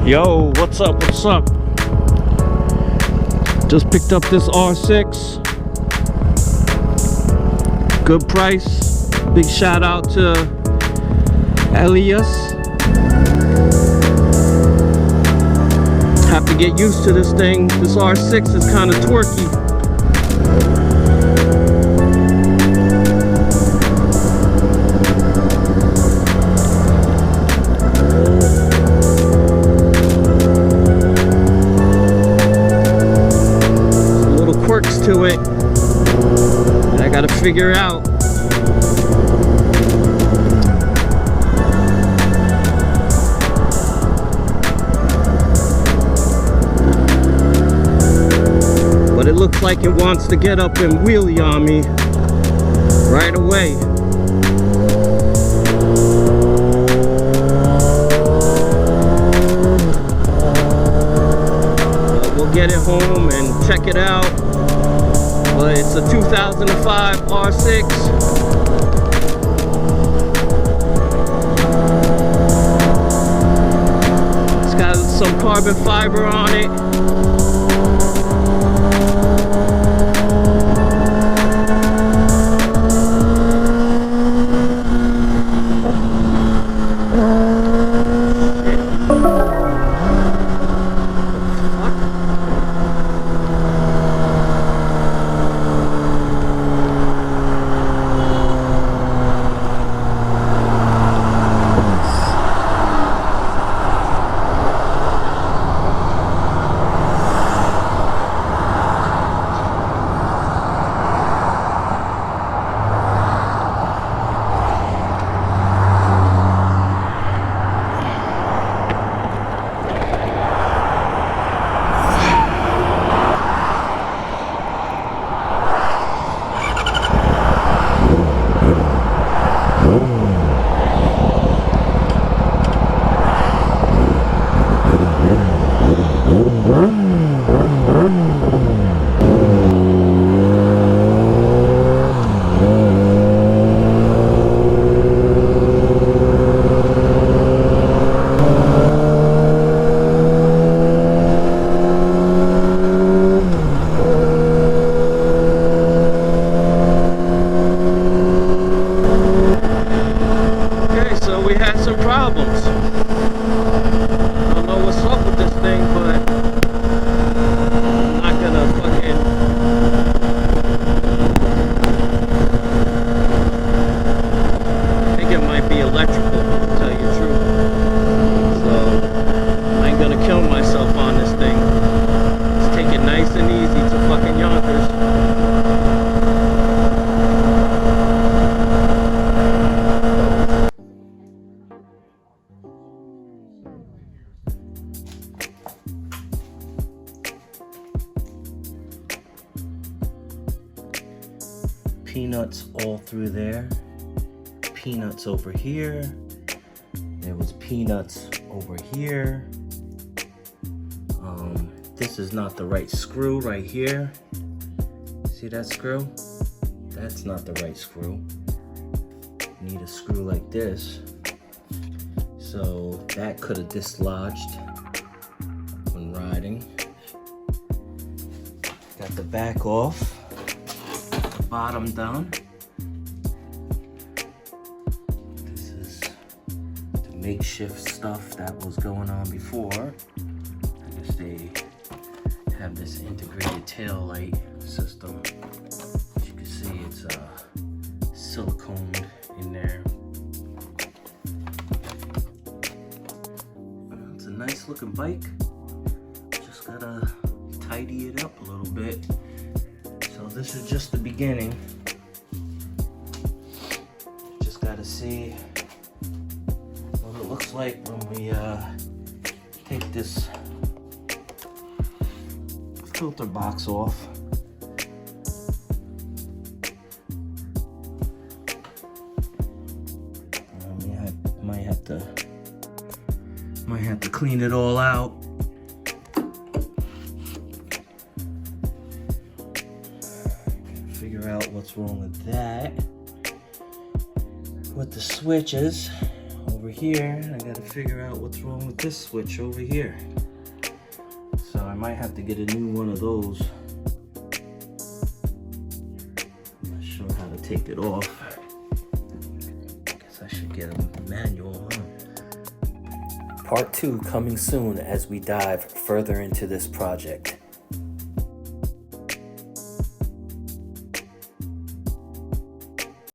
Yo, what's up? What's up? Just picked up this R6. Good price. Big shout out to Elias. Have to get used to this thing. This R6 is kind of twerky. Quirks to it that I gotta figure out. But it looks like it wants to get up and wheelie on me right away. But we'll get it home and check it out. But it's a 2005 R6. It's got some carbon fiber on it. Problems. I don't know what's up with this thing, but I'm not gonna fucking I think it might be electrical, to tell you the truth. So I ain't gonna kill myself on this thing. Just take it nice and easy to fucking Yonkers. Peanuts all through there. Peanuts over here. There was peanuts over here. This is not the right screw right here. See that screw? That's not the right screw. Need a screw like this. So that could have dislodged when riding. Got the back off. Bottom down. This is the makeshift stuff that was going on before. I guess they have this integrated tail light system. As you can see, it's siliconed in there. It's a nice looking bike. Just gotta tidy it up a little bit. So this is just the beginning. Just gotta see what it looks like when we take this filter box off. Might have to clean it all out. Figure out what's wrong with that. With the switches, over here, I gotta figure out what's wrong with this switch over here. So I might have to get a new one of those. I'm not sure how to take it off. Guess I should get a manual, huh? Part 2 coming soon as we dive further into this project.